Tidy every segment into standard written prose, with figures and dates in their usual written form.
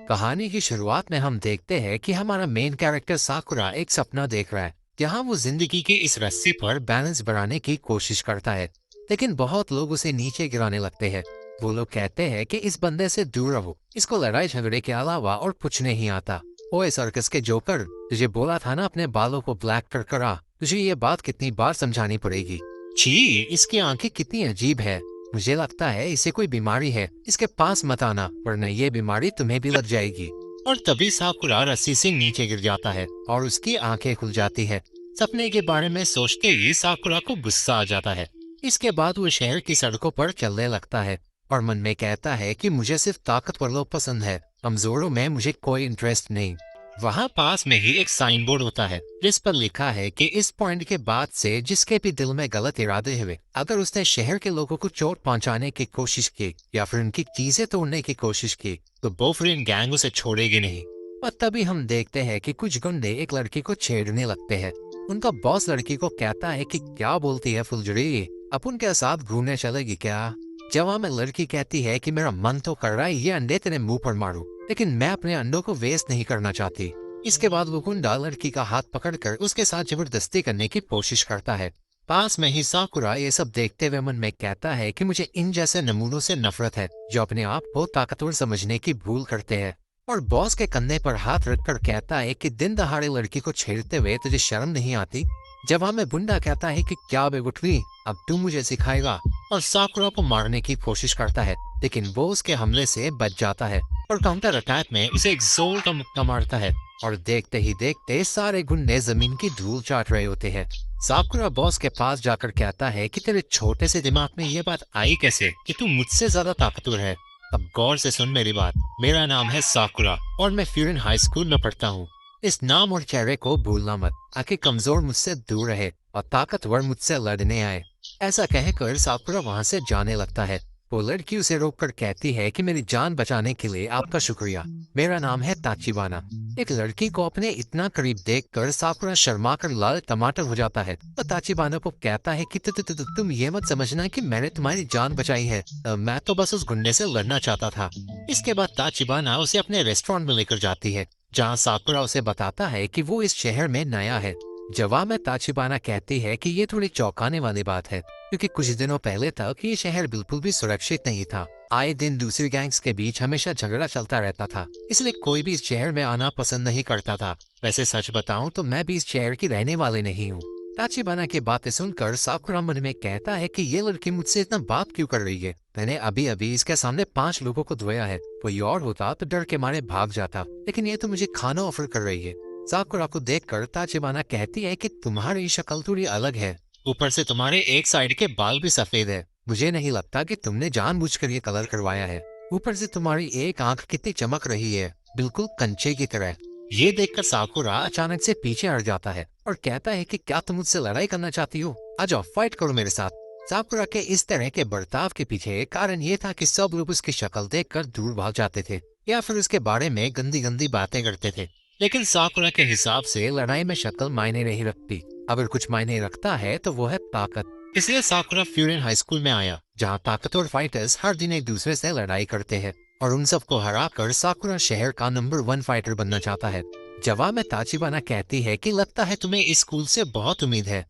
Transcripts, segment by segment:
कहानी की शुरुआत में हम देखते हैं कि हमारा मेन कैरेक्टर साकुरा एक सपना देख रहा है जहां वो जिंदगी की इस रस्सी पर बैलेंस बढ़ाने की कोशिश करता है। लेकिन बहुत लोग उसे नीचे गिराने लगते हैं। वो लोग कहते हैं कि इस बंदे से दूर रहो, इसको लड़ाई झगड़े के अलावा और कुछ नहीं आता। ओए सर्कस के जोकर, तुझे बोला था ना अपने बालों को ब्लैक कर करा। तुझे ये बात कितनी बार समझानी पड़ेगी। छी, इसकी आंखें कितनी अजीब है। मुझे लगता है इसे कोई बीमारी है, इसके पास मत आना वरना ये बीमारी तुम्हें भी लग जाएगी। और तभी साकुरा रस्सी से नीचे गिर जाता है और उसकी आंखें खुल जाती है। सपने के बारे में सोचते ही साकुरा को गुस्सा आ जाता है। इसके बाद वो शहर की सड़कों पर चलने लगता है और मन में कहता है कि मुझे सिर्फ ताकतवर लोग पसंद है, कमजोरों में मुझे कोई इंटरेस्ट नहीं। वहाँ पास में ही एक साइन बोर्ड होता है जिस पर लिखा है कि इस पॉइंट के बाद से जिसके भी दिल में गलत इरादे हुए, अगर उसने शहर के लोगों को चोट पहुंचाने की कोशिश की या फिर उनकी चीजें तोड़ने की कोशिश की तो बोफरिन गैंग उसे छोड़ेगी नहीं। और तभी हम देखते हैं कि कुछ गुंडे एक लड़की को छेड़ने लगते हैं। उनका बॉस लड़की को कहता है कि क्या बोलती है फुलझड़ी, अब उनके साथ घूमने चलेगी क्या। जवाब में लड़की कहती है कि मेरा मन तो कर रहा है ये अंडे तेरे मुंह पर मारूं, लेकिन मैं अपने अंडों को वेस्ट नहीं करना चाहती। इसके बाद वो गुंडा लड़की का हाथ पकड़कर उसके साथ जबरदस्ती करने की कोशिश करता है। पास में ही साकुरा ये सब देखते हुए मन में कहता है कि मुझे इन जैसे नमूनों से नफरत है जो अपने आप को ताकतवर समझने की भूल करते हैं। और बॉस के कंधे पर हाथ रखकर कहता है कि दिन दहाड़े लड़की को छेड़ते हुए तुझे शर्म नहीं आती। जवाब में बुंडा कहता है कि क्या बेगुठवी, अब तू मुझे सिखाएगा। और साकुरा को मारने की कोशिश करता है लेकिन वो उसके हमले से बच जाता है और काउंटर अटैक में उसे एक जोर का मुक्का मारता है। और देखते ही देखते सारे गुंडे जमीन की धूल चाट रहे होते हैं। साकुरा बॉस के पास जाकर कहता है कि तेरे छोटे से दिमाग में ये बात आई कैसे कि तू मुझसे ज्यादा ताकतवर है। अब गौर से सुन मेरी बात, मेरा नाम है साकुरा और मैं फ्यूरिन हाई स्कूल में पढ़ता हूँ। इस नाम और चेहरे को भूलना मत, आखिर कमजोर मुझसे दूर रहे और ताकतवर मुझसे लड़ने आए। ऐसा कहकर साकुरा वहां से जाने लगता है। वो लड़की उसे रोककर कहती है कि मेरी जान बचाने के लिए आपका शुक्रिया, मेरा नाम है ताचिबाना। एक लड़की को अपने इतना करीब देखकर साकुरा शर्मा कर लाल टमाटर हो जाता है और ताचिबाना को कहता है कि तुम ये मत समझना कि मैंने तुम्हारी जान बचाई है, मैं तो बस उस गुंडे से लड़ना चाहता था। इसके बाद ताचिबाना उसे अपने रेस्टोरेंट में लेकर जाती है जहाँ साकुरा उसे बताता है कि वो इस शहर में नया है। जवाब में ताचिबाना कहती है कि ये थोड़ी चौंकाने वाली बात है क्योंकि कुछ दिनों पहले तक ये शहर बिल्कुल भी सुरक्षित नहीं था। आए दिन दूसरी गैंग्स के बीच हमेशा झगड़ा चलता रहता था, इसलिए कोई भी इस शहर में आना पसंद नहीं करता था। वैसे सच बताऊं तो मैं भी इस शहर की रहने वाली नहीं हूँ। ताचिबाना की बातें सुनकर साकुरा मन में कहता है कि ये लड़की मुझसे इतना बात क्यों कर रही है। मैंने अभी अभी इसके सामने 5 लोगों को धोया है, कोई और होता तो डर के मारे भाग जाता, लेकिन ये तो मुझे खाना ऑफर कर रही है। साकुरा को देखकर ताचिबाना कहती है कि तुम्हारी शक्ल थोड़ी अलग है, ऊपर से तुम्हारे एक साइड के बाल भी सफेद है। मुझे नहीं लगता कि तुमने जानबूझकर ये कलर करवाया है। ऊपर से तुम्हारी एक आंख कितनी चमक रही है, बिल्कुल कंचे की तरह। ये देखकर साकुरा अचानक से पीछे हट जाता है और कहता है कि क्या तुम मुझसे लड़ाई करना चाहती हो, आ जाओ फाइट करो मेरे साथ। साकुरा के इस तरह के बर्ताव के पीछे कारण ये था कि सब लोग उसकी शक्ल देखकर दूर भाग जाते थे या फिर उसके बारे में गंदी गंदी बातें करते थे। लेकिन साकुरा के हिसाब से लड़ाई में शक्ल मायने नहीं रखती, अगर कुछ मायने रखता है तो वो है ताकत। इसलिए साकुरा फ्यूरिन हाई स्कूल में आया जहाँ ताकतवर फाइटर्स हर दिन एक दूसरे से लड़ाई करते हैं और उन सबको हराकर साकुरा शहर का नंबर 1 फाइटर बनना चाहता है। जवाब में ताचिबाना कहती है कि लगता है तुम्हें इस स्कूल से बहुत उम्मीद है।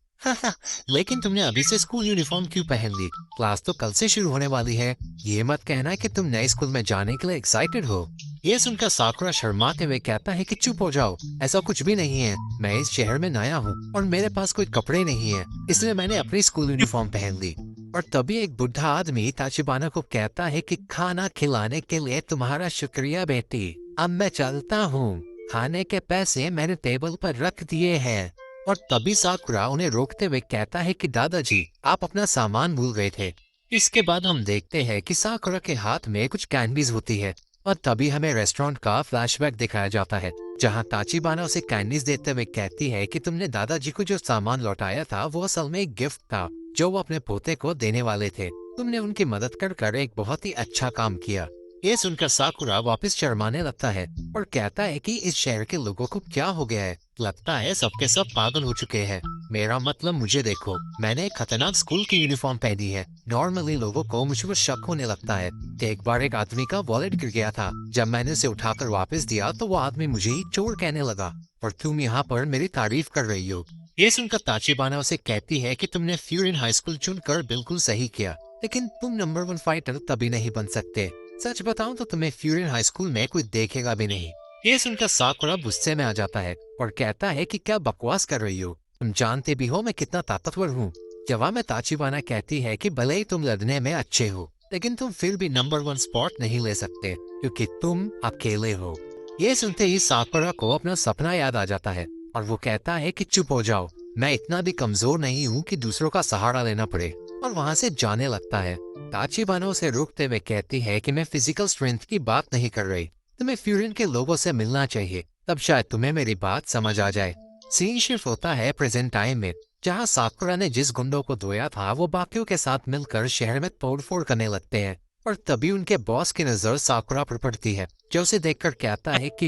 लेकिन तुमने अभी से स्कूल यूनिफॉर्म क्यों पहन ली, क्लास तो कल से शुरू होने वाली है। ये मत कहना कि तुम नए स्कूल में जाने के लिए एक्साइटेड हो। ये सुनकर साकुरा शर्माते हुए कहता है कि चुप हो जाओ, ऐसा कुछ भी नहीं है। मैं इस शहर में नया हूँ और मेरे पास कोई कपड़े नहीं है, इसलिए मैंने अपनी स्कूल यूनिफॉर्म पहन ली। और तभी एक बुढ़ा आदमी ताचिबाना को कहता है कि खाना खिलाने के लिए तुम्हारा शुक्रिया बेटी, अब मैं चलता हूँ, खाने के पैसे मैंने टेबल पर रख दिए हैं। और तभी साकुरा उन्हें रोकते हुए कहता है कि दादाजी आप अपना सामान भूल गए थे। इसके बाद हम देखते हैं कि साकुरा के हाथ में कुछ कैंडीज होती है और तभी हमें रेस्टोरेंट का फ्लैशबैक दिखाया जाता है जहां ताचिबाना उसे कैंडीज देते हुए कहती है कि तुमने दादाजी को जो सामान लौटाया था वो असल में एक गिफ्ट था जो वो अपने पोते को देने वाले थे। तुमने उनकी मदद कर एक बहुत ही अच्छा काम किया। ये सुनकर साकुरा वापस शर्माने लगता है और कहता है कि इस शहर के लोगों को क्या हो गया है, लगता है सबके सब पागल हो चुके हैं। मेरा मतलब मुझे देखो, मैंने एक खतरनाक स्कूल की यूनिफॉर्म पहनी है। नॉर्मली लोगों को मुझ पर शक होने लगता है। एक बार एक आदमी का वॉलेट गिर गया था। जब मैंने उसे उठाकर वापस दिया तो वो आदमी मुझे ही चोर कहने लगा। और तुम यहाँ पर मेरी तारीफ कर रही हो। ये सुनकर ताचिबाना उसे कहती है कि तुमने फ्यूरिन हाई स्कूल चुनकर बिल्कुल सही किया, लेकिन तुम नंबर 1 फाइटर तभी नहीं बन सकते। सच बताऊं तो तुम्हें फ्यूरिन हाई स्कूल में कोई देखेगा भी नहीं। ये सुनकर साकुरा गुस्से में आ जाता है और कहता है कि क्या बकवास कर रही हो, तुम जानते भी हो मैं कितना ताकतवर हूँ। जवाब में ताचिबाना कहती है कि भले ही तुम लड़ने में अच्छे हो, लेकिन तुम फिर भी नंबर 1 स्पॉट नहीं ले सकते, क्योंकि तुम अकेले हो। ये सुनते ही साकुरा को अपना सपना याद आ जाता है और वो कहता है कि चुप हो जाओ, मैं इतना भी कमजोर नहीं हूँ कि दूसरों का सहारा लेना पड़े, और वहाँ से जाने लगता है। ताचिबाना उसे रोकते हुए कहती है कि मैं फिजिकल स्ट्रेंथ की बात नहीं कर रही, तुम्हें फ्यूरिन के लोगों से मिलना चाहिए, तब शायद तुम्हें मेरी बात समझ आ जाए। सीन शिफ्ट होता है प्रेजेंट टाइम में, जहाँ साकुरा ने जिस गुंडों को धोया था वो बाकियों के साथ मिलकर शहर में तोड़फोड़ करने लगते हैं। और तभी उनके बॉस की नजर साकुरा पर पड़ती है, जो उसे देखकर कहता है कि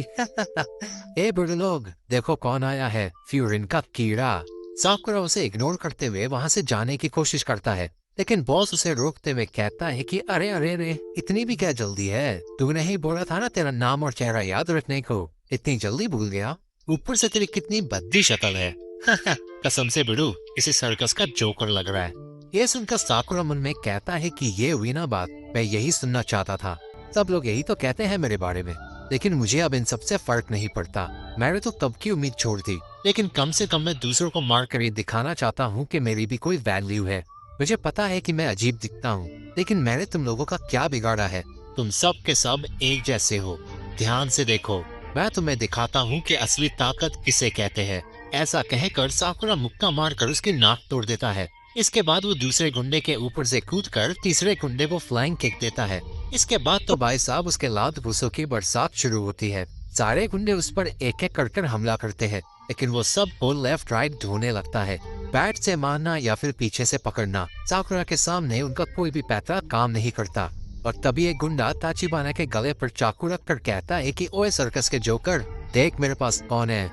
ए बुरे लोग, देखो कौन आया है, फ्यूरिन का कीड़ा। साकुरा उसे इग्नोर करते हुए वहां से जाने की कोशिश करता है, लेकिन बॉस उसे रोकते हुए कहता है कि अरे अरे अरे, इतनी भी क्या जल्दी है, तूने ही बोला था ना तेरा नाम और चेहरा याद रखने को, इतनी जल्दी भूल गया। ऊपर से तेरी कितनी भद्दी शक्ल है। कसम से बिड़ू, इसे सर्कस का जोकर लग रहा है। ये सुनकर साकुरा मन में कहता है कि ये हुई ना बात, मैं यही सुनना चाहता था। सब लोग यही तो कहते हैं मेरे बारे में, लेकिन मुझे अब इन सबसे फर्क नहीं पड़ता। मैंने तो तब की उम्मीद छोड़ दी, लेकिन कम से कम मैं दूसरों को मार कर ये दिखाना चाहता हूँ कि मेरी भी कोई वैल्यू है। मुझे पता है कि मैं अजीब दिखता हूँ, लेकिन मैंने तुम लोगों का क्या बिगाड़ा है। तुम सब के सब एक जैसे हो। ध्यान से देखो, मैं तुम्हें दिखाता हूँ कि असली ताकत किसे कहते हैं। ऐसा कहकर साकुरा मुक्का मारकर उसकी नाक तोड़ देता है। इसके बाद वो दूसरे गुंडे के ऊपर से कूदकर तीसरे गुंडे को फ्लाइंग किक देता है। इसके बाद तो भाई साहब उसके लात घूसों की बरसात शुरू होती है। सारे गुंडे उस पर एक एक कर हमला करते हैं, लेकिन वो सब को लेफ्ट राइट ढूंढने लगता है। बैट से मारना या फिर पीछे से पकड़ना, साकुरा के सामने उनका कोई भी पैतरा काम नहीं करता। और तभी एक गुंडा ताचिबाना के गले पर चाकू रखकर कहता है कि ओए सर्कस के जोकर, देख मेरे पास कौन है।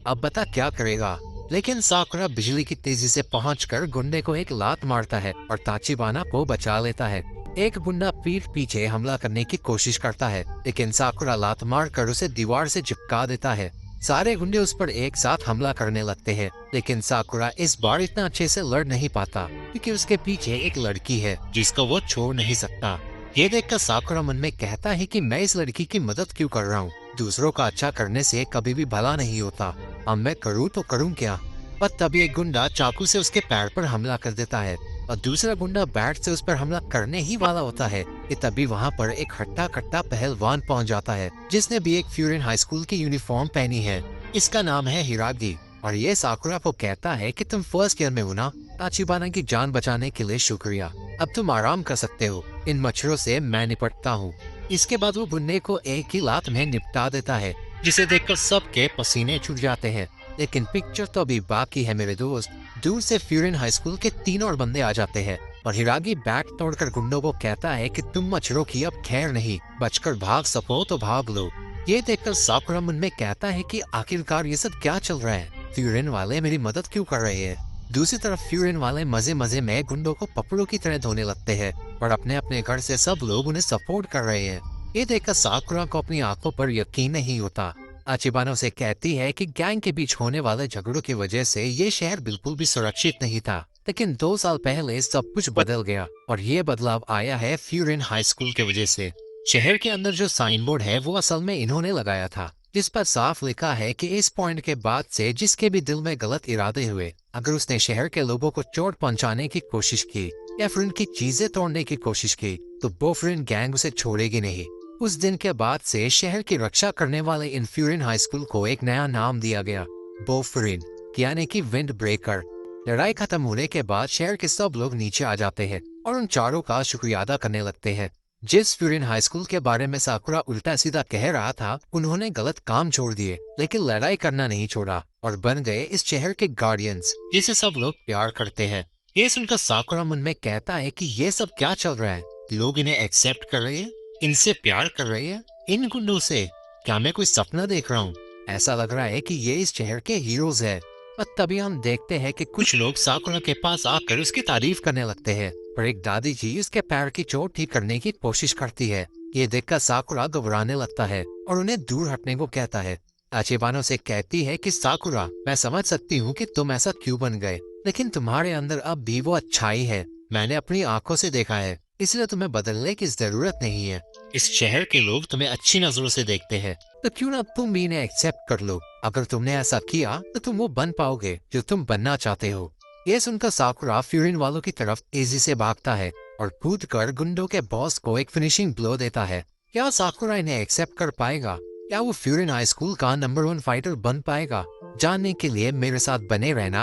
अब बता क्या करेगा। लेकिन साकुरा बिजली की तेजी से पहुंचकर गुंडे को एक लात मारता है और ताचिबाना को बचा लेता है। एक गुंडा पीठ पीछे हमला करने की कोशिश करता है, लेकिन साकुरा लात मारकर उसे दीवार से चिपका देता है। सारे गुंडे उस पर एक साथ हमला करने लगते हैं, लेकिन साकुरा इस बार इतना अच्छे से लड़ नहीं पाता, क्योंकि उसके पीछे एक लड़की है जिसको वो छोड़ नहीं सकता। ये देखकर साकुरा मन में कहता है कि मैं इस लड़की की मदद क्यों कर रहा हूँ, दूसरों का अच्छा करने से कभी भी भला नहीं होता। अब मैं करूँ तो करूँ क्या। पर तभी एक गुंडा चाकू से उसके पैर पर हमला कर देता है और दूसरा गुंडा बैट से उस पर हमला करने ही वाला होता है कि तभी वहाँ पर एक हट्टा कट्टा पहलवान पहुँच जाता है, जिसने भी एक फ्यूरिन हाई स्कूल की यूनिफॉर्म पहनी है। इसका नाम है हिरागी, और ये साकुरा को कहता है कि तुम फर्स्ट ईयर में हो ना, ताचिबाना की जान बचाने के लिए शुक्रिया, अब तुम आराम कर सकते हो, इन मच्छरों से मैं निपटता हूँ। इसके बाद वो गुंडे को एक ही लात में निपटा देता है, जिसे देखकर सबके पसीने छूट जाते हैं। लेकिन पिक्चर तो अभी बाकी है मेरे दोस्त। दूर से फ्यूरिन हाई स्कूल के 3 और बंदे आ जाते हैं और हिरागी बैट तोड़कर गुंडों को कहता है कि तुम मच्छरों की अब खैर नहीं, बचकर भाग सको तो भाग लो। ये देखकर साकुरा मन में कहता है कि आखिरकार ये सब क्या चल रहा है, फ्यूरिन वाले मेरी मदद क्यों कर रहे हैं। दूसरी तरफ फ्यूरिन वाले मजे मजे में गुंडों को पपड़ों की तरह धोने लगते हैं और अपने अपने घर से सब लोग उन्हें सपोर्ट कर रहे हैं। ये देखकर साकुरा को अपनी आंखों पर यकीन नहीं होता। ताचिबाना उसे कहती है कि गैंग के बीच होने वाले झगड़ों की वजह से ये शहर बिल्कुल भी सुरक्षित नहीं था, लेकिन 2 साल पहले सब कुछ बदल गया और ये बदलाव आया है फ्यूरिन हाई स्कूल की वजह से। शहर के अंदर जो साइन बोर्ड है वो असल में इन्होंने लगाया था, जिस पर साफ लिखा है कि इस पॉइंट के बाद से जिसके भी दिल में गलत इरादे हुए, अगर उसने शहर के लोगों को चोट पहुंचाने की कोशिश की या फिर उनकी चीजें तोड़ने की कोशिश की, तो बोफरिन गैंग उसे छोड़ेगी नहीं। उस दिन के बाद से शहर की रक्षा करने वाले इन फ्यूरिन हाई स्कूल को एक नया नाम दिया गया, बोफरिन, यानी कि विंड ब्रेकर। लड़ाई खत्म होने के बाद शहर के सब लोग नीचे आ जाते हैं और उन चारों का शुक्रिया अदा करने लगते हैं। जिस फ्यूरिन हाई स्कूल के बारे में साकुरा उल्टा सीधा कह रहा था, उन्होंने गलत काम छोड़ दिए, लेकिन लड़ाई करना नहीं छोड़ा और बन गए इस शहर के गार्डियंस, जिसे सब लोग प्यार करते हैं। ये सुनकर साकुरा मन में कहता है कि ये सब क्या चल रहा है, लोग इन्हें एक्सेप्ट कर रहे हैं, इनसे प्यार कर रहे हैं, इन गुंडों से क्या मैं कोई सपना देख रहा हूँ। ऐसा लग रहा है कि ये इस शहर के हीरोज है। और तभी हम देखते हैं कि कुछ लोग साकुरा के पास आकर उसकी तारीफ करने लगते हैं। पर एक दादी जी उसके पैर की चोट ठीक करने की कोशिश करती है। ये देखकर साकुरा घबराने लगता है और उन्हें दूर हटने को कहता है। आचिबानो से कहती है कि साकुरा, मैं समझ सकती हूँ कि तुम ऐसा क्यों बन गए, लेकिन तुम्हारे अंदर अब भी वो अच्छाई है। मैंने अपनी आंखों से देखा है, इसलिए तुम्हें बदलने की जरूरत नहीं है। इस शहर के लोग तुम्हें अच्छी नजरों से देखते हैं, तो क्यों ना तुम भी इन्हें एक्सेप्ट कर लो। अगर तुमने ऐसा किया तो तुम वो बन पाओगे जो तुम बनना चाहते हो। ये सुनकर साकुरा फ्यूरिन वालों की तरफ तेजी से भागता है और कूद कर गुंडों के बॉस को एक फिनिशिंग ब्लो देता है। क्या साकुरा इन्हें एक्सेप्ट कर पाएगा? क्या वो फ्यूरिन हाई स्कूल का नंबर 1 फाइटर बन पाएगा? जानने के लिए मेरे साथ बने रहना।